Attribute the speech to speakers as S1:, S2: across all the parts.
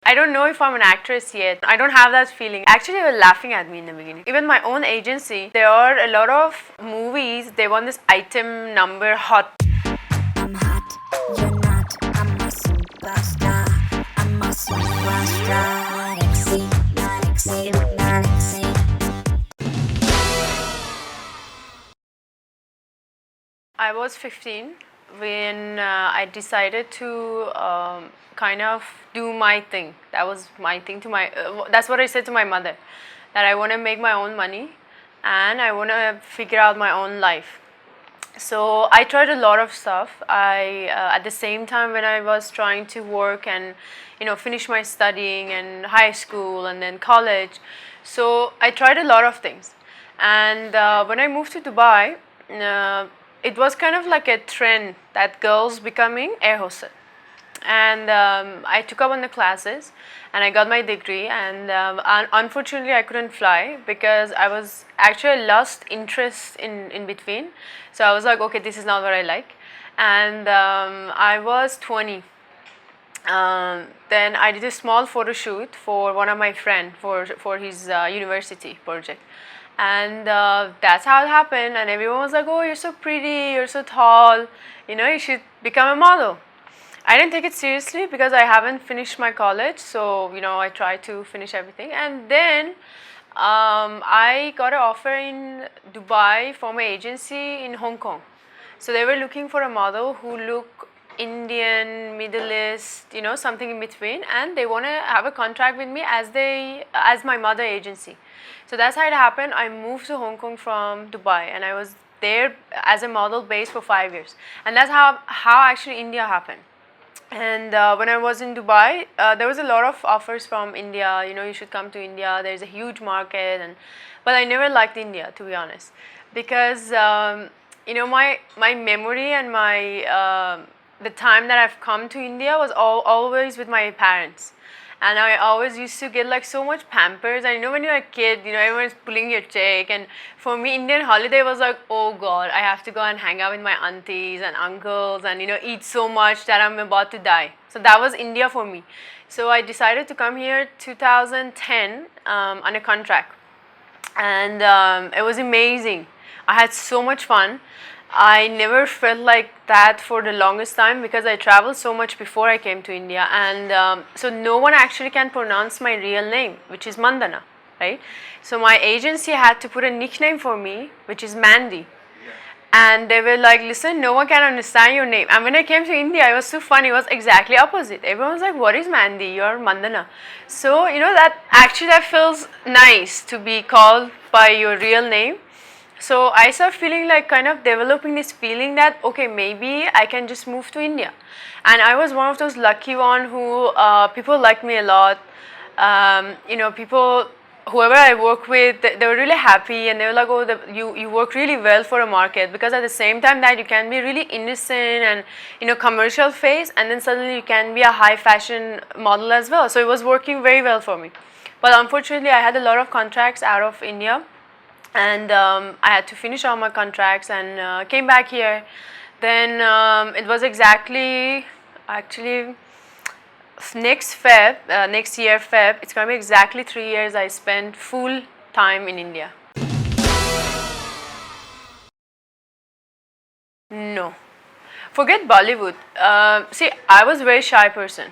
S1: I don't know if I'm an actress yet. I don't have that feeling. Actually, they were laughing at me in the beginning. Even my own agency, there are a lot of movies, they want this item number hot.
S2: I'm hot, you're not. I'm a superstar. I'm a superstar. Not exceed.
S1: I was 15 when I decided to kind of do my thing. That was my thing to my, that's what I said to my mother, that I want to make my own money and I want to figure out my own life. So I tried a lot of stuff. At the same time when I was trying to work and finish my studying and high school and then college, so I tried a lot of things. And when I moved to Dubai, it was kind of like a trend that girls becoming air hostess. And I took up on the classes and I got my degree, and unfortunately I couldn't fly because I was actually lost interest in between. So I was like, okay, this is not what I like. And I was 20. Then I did a small photo shoot for one of my friends for his university project. And that's how it happened, and everyone was like, oh, you're so pretty, you're so tall, you should become a model. I didn't take it seriously because I haven't finished my college, so I tried to finish everything. And then I got an offer in Dubai from an agency in Hong Kong. So they were looking for a model who look Indian, Middle East, something in between, and they want to have a contract with me as my mother agency. So that's how it happened. I moved to Hong Kong from Dubai, and I was there as a model base for 5 years. And that's how actually India happened. And when I was in Dubai, there was a lot of offers from India. You should come to India. There's a huge market, but I never liked India, to be honest, because my memory and my the time that I've come to India was always with my parents. And I always used to get like so much pampers. And when you're a kid, everyone's pulling your cheek. And for me, Indian holiday was like, oh God, I have to go and hang out with my aunties and uncles and eat so much that I'm about to die. So that was India for me. So I decided to come here 2010 on a contract. And it was amazing. I had so much fun. I never felt like that for the longest time because I traveled so much before I came to India, and so no one actually can pronounce my real name, which is Mandana, right? So my agency had to put a nickname for me, which is Mandy. And they were like, listen, no one can understand your name. And when I came to India, it was so funny. It was exactly opposite. Everyone was like, what is Mandy? You're Mandana. So, that feels nice to be called by your real name. So I started feeling like kind of developing this feeling that, okay, maybe I can just move to India. And I was one of those lucky one who, people liked me a lot. People, whoever I work with, they were really happy, and they were like, oh, you work really well for a market, because at the same time that you can be really innocent and, commercial face, and then suddenly you can be a high fashion model as well. So it was working very well for me. But unfortunately, I had a lot of contracts out of India. And I had to finish all my contracts and came back here. Then it was actually next year Feb, it's going to be exactly 3 years I spent full time in India. No. Forget Bollywood. See, I was a very shy person.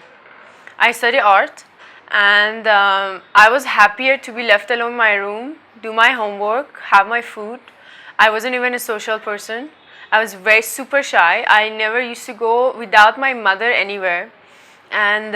S1: I study art, and I was happier to be left alone in my room, do my homework, have my food. I wasn't even a social person. I was very super shy. I never used to go without my mother anywhere. And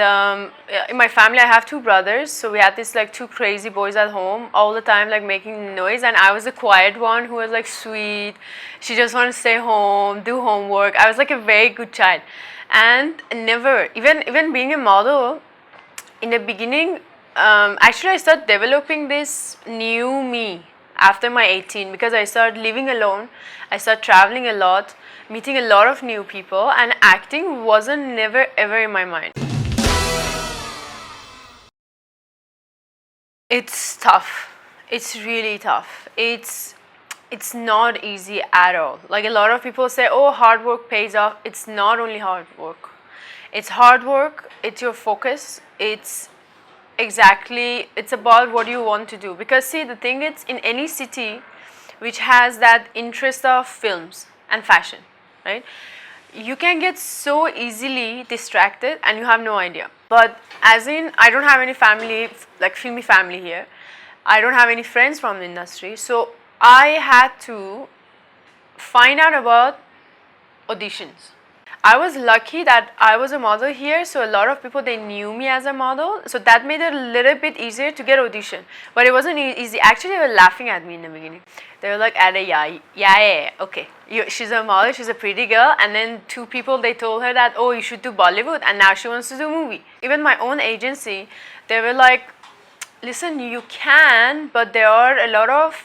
S1: in my family, I have 2 brothers, so we had these like 2 crazy boys at home all the time, like making noise. And I was the quiet one who was like sweet. She just wanted to stay home, do homework. I was like a very good child, and never even being a model. In the beginning, actually I started developing this new me after my 18, because I started living alone, I started traveling a lot, meeting a lot of new people, and acting wasn't never ever in my mind. It's tough. It's really tough. It's not easy at all. Like a lot of people say, oh, hard work pays off. It's not only hard work. It's hard work, it's your focus, it's exactly, it's about what you want to do. Because see, the thing is, in any city which has that interest of films and fashion, right, you can get so easily distracted and you have no idea. But as in, I don't have any family, like filmy family here. I don't have any friends from the industry, so I had to find out about auditions. I was lucky that I was a model here, so a lot of people, they knew me as a model, so that made it a little bit easier to get audition. But it wasn't easy. Actually, they were laughing at me in the beginning. They were like, "Are yeah, okay, she's a model, she's a pretty girl." And then two people, they told her that, "Oh, you should do Bollywood," and now she wants to do movie. Even my own agency, they were like, "Listen, you can, but there are a lot of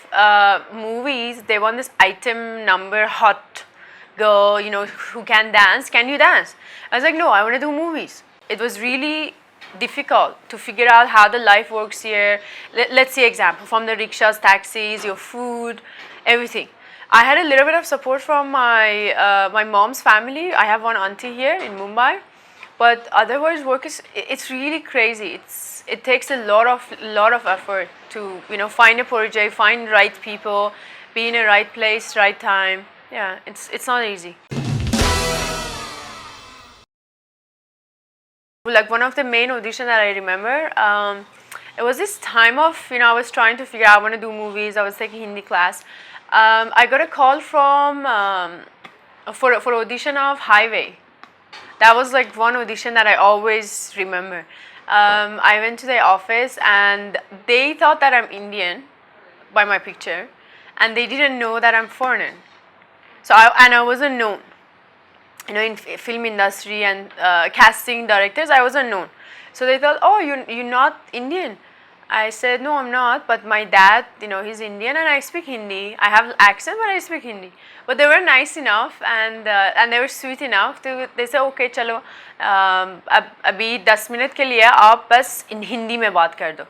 S1: movies, they want this item number hot girl, you know, who can dance. Can you dance?" I was like, "No, I want to do movies." It was really difficult to figure out how the life works here. Let's see example from the rickshaws, taxis, your food, everything. I had a little bit of support from my mom's family. I have one auntie here in Mumbai, but otherwise work is, it's really crazy. It takes a lot of effort to, you know, find a project, find right people, be in a right place, right time. Yeah, it's not easy. Like one of the main auditions that I remember, it was this time of, you know, I was trying to figure out, I want to do movies, I was taking Hindi class. I got a call from, for audition of Highway. That was like one audition that I always remember. I went to their office and they thought that I'm Indian by my picture, and they didn't know that I'm foreigner. So I wasn't known, you know, in film industry and casting directors, I wasn't known. So they thought, "Oh, you're not Indian." I said, "No, I'm not, but my dad, you know, he's Indian and I speak Hindi. I have accent, but I speak Hindi." But they were nice enough and they were sweet enough to, they said, "Okay, चलो अभी 10 minute के लिए आप बस इन हिंदी में बात कर दो,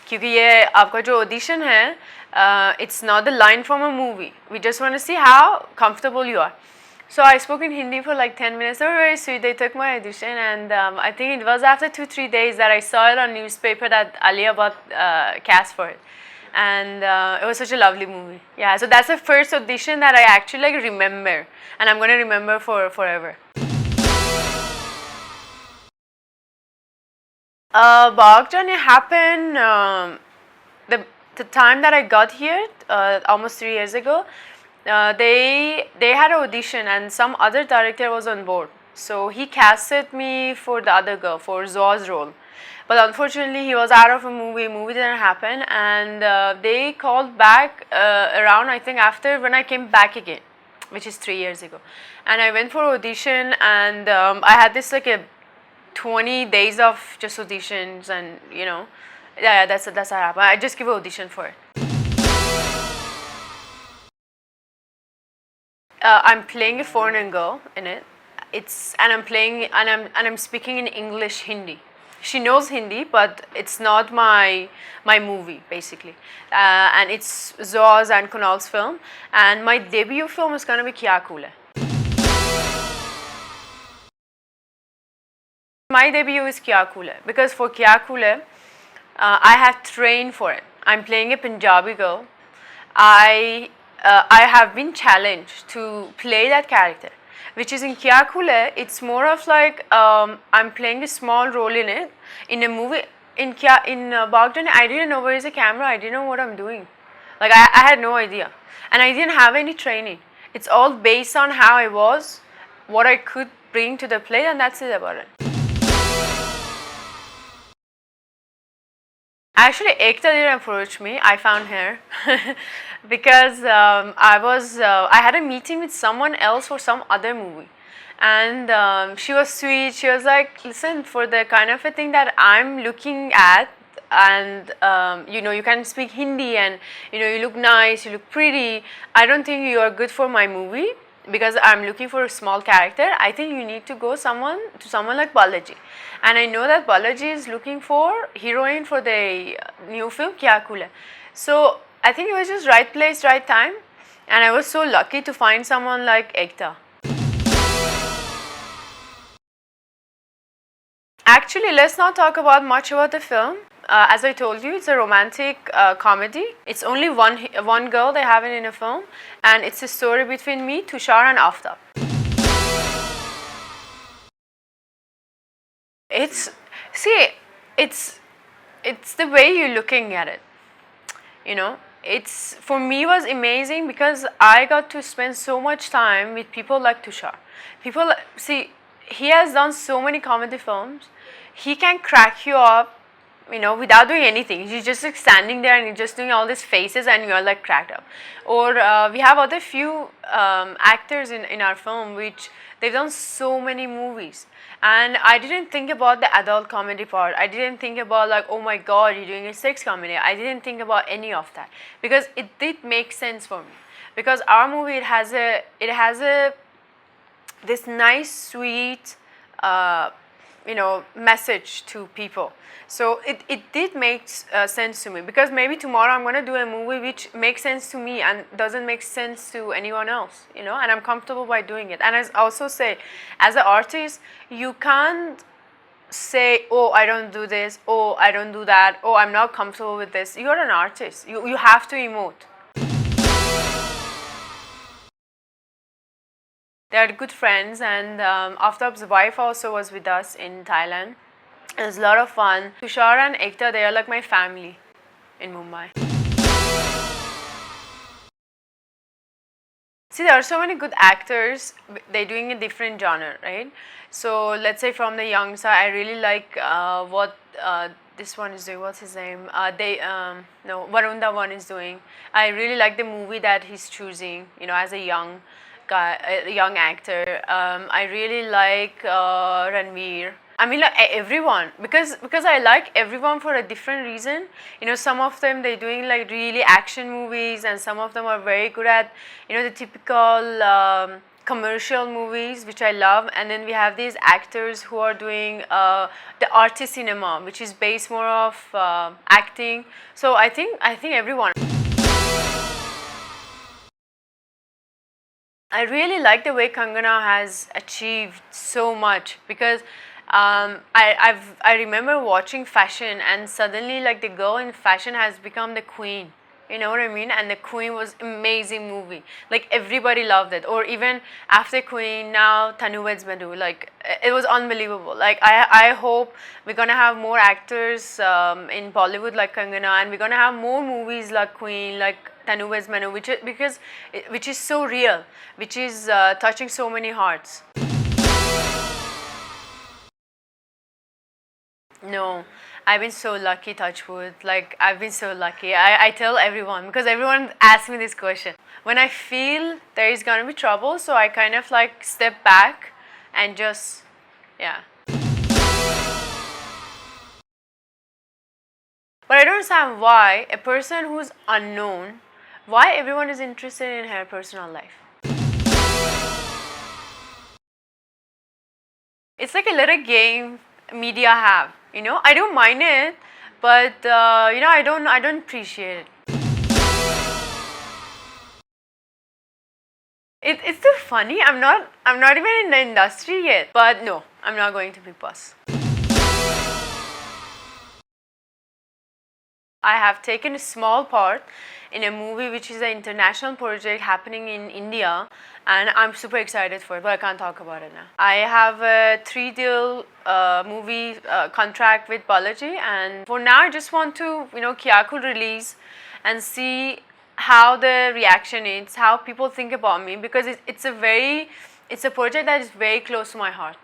S1: क्योंकि ये आपका जो audition है, it's not the line from a movie. We just want to see how comfortable you are." So I spoke in Hindi for like 10 minutes. They were very sweet. They took my audition, and I think it was after 2-3 days that I saw it on newspaper that Alia Bhatt cast for it, and it was such a lovely movie. Yeah, so that's the first audition that I actually like remember, and I'm gonna remember for forever. BHAAG journey happened the time that I got here, almost 3 years ago. They had an audition and some other director was on board, so he casted me for the other girl, for Zoa's role. But unfortunately he was out of a movie didn't happen, and they called back around, I think, after when I came back again, which is 3 years ago. And I went for audition, and I had this like a 20 days of just auditions, and you know, yeah, that's how it happened. I just give an audition for it. I'm playing a foreign girl in it. I'm speaking in English Hindi. She knows Hindi, but it's not my movie basically. And it's Zoa's and Kunal's film. And my debut film is gonna be KYAA. My debut is KYAA because for KYAA, I have trained for it. I'm playing a Punjabi girl. I have been challenged to play that character, which is in KYAA. It's more of like I'm playing a small role in it in a movie. In BHAAG, I didn't know where is a camera. I didn't know what I'm doing. Like I had no idea, and I didn't have any training. It's all based on how I was, what I could bring to the play, and that's it about it. Actually, Ekta didn't approach me. I found her because I had a meeting with someone else for some other movie, and she was sweet. She was like, "Listen, for the kind of a thing that I'm looking at, and you know, you can speak Hindi, and you know, you look nice, you look pretty. I don't think you are good for my movie because I'm looking for a small character. I think you need to go to someone like Balaji." And I know that Balaji is looking for heroine for the new film KYAA. So I think it was just right place, right time, and I was so lucky to find someone like Ekta. Actually, let's not talk about much about the film. as I told you, it's a romantic comedy. It's only one girl they have it in a film, and it's a story between me, Tushar, and Aftab. It's see, it's the way you're looking at it. You know, it's for me was amazing because I got to spend so much time with people like Tushar. People see, he has done so many comedy films. He can crack you up, you know, without doing anything. He's just like standing there and he's just doing all these faces and you're like cracked up. Or we have other few actors in our film which they've done so many movies. And I didn't think about the adult comedy part. I didn't think about like, oh my god, you're doing a sex comedy. I didn't think about any of that because it did make sense for me. Because our movie, it has a this nice, sweet, you know, message to people. So it did make sense to me because maybe tomorrow I'm gonna do a movie which makes sense to me and doesn't make sense to anyone else, you know, and I'm comfortable by doing it. And I also say, as an artist, you can't say, oh, I don't do this, oh, I don't do that, oh, I'm not comfortable with this. You're an artist. You have to emote. They are good friends, and Aftab's wife also was with us in Thailand. It was a lot of fun. Tushar and Ekta, they are like my family in Mumbai. See, there are so many good actors. They're doing a different genre, right? So let's say from the young side, I really like what this one is doing. What's his name? Varun Dhawan is doing. I really like the movie that he's choosing, you know, as a young guy, a young actor. I really like Ranveer. I mean, like everyone, because I like everyone for a different reason. You know, some of them they're doing like really action movies, and some of them are very good at, you know, the typical commercial movies, which I love. And then we have these actors who are doing the artist cinema, which is based more of acting. So I think everyone. I really like the way Kangana has achieved so much because I remember watching fashion and suddenly like the girl in fashion has become the queen. You know what I mean? And the Queen was amazing movie. Like everybody loved it. Or even after Queen, now Tanu Weds Madhu. Like it was unbelievable. Like I hope we're gonna have more actors in Bollywood like Kangana, and we're gonna have more movies like Queen, like Tanu Weds Madhu, which is so real, which is touching so many hearts. No, I've been so lucky, touch wood. Like, I've been so lucky. I tell everyone, because everyone asks me this question. When I feel there is gonna be trouble, so I kind of like step back and just, yeah. But I don't understand why a person who's unknown, why everyone is interested in her personal life. It's like a little game media have, you know. I don't mind it, but you know, I don't appreciate it. It's so funny. I'm not even in the industry yet, but no, I'm not going to Big Boss. I have taken a small part in a movie which is an international project happening in India, and I'm super excited for it, but I can't talk about it now. I have a 3-deal movie contract with BOLLYWOOD, and for now I just want to, you know, KYAA could release and see how the reaction is, how people think about me, because it's a project that is very close to my heart.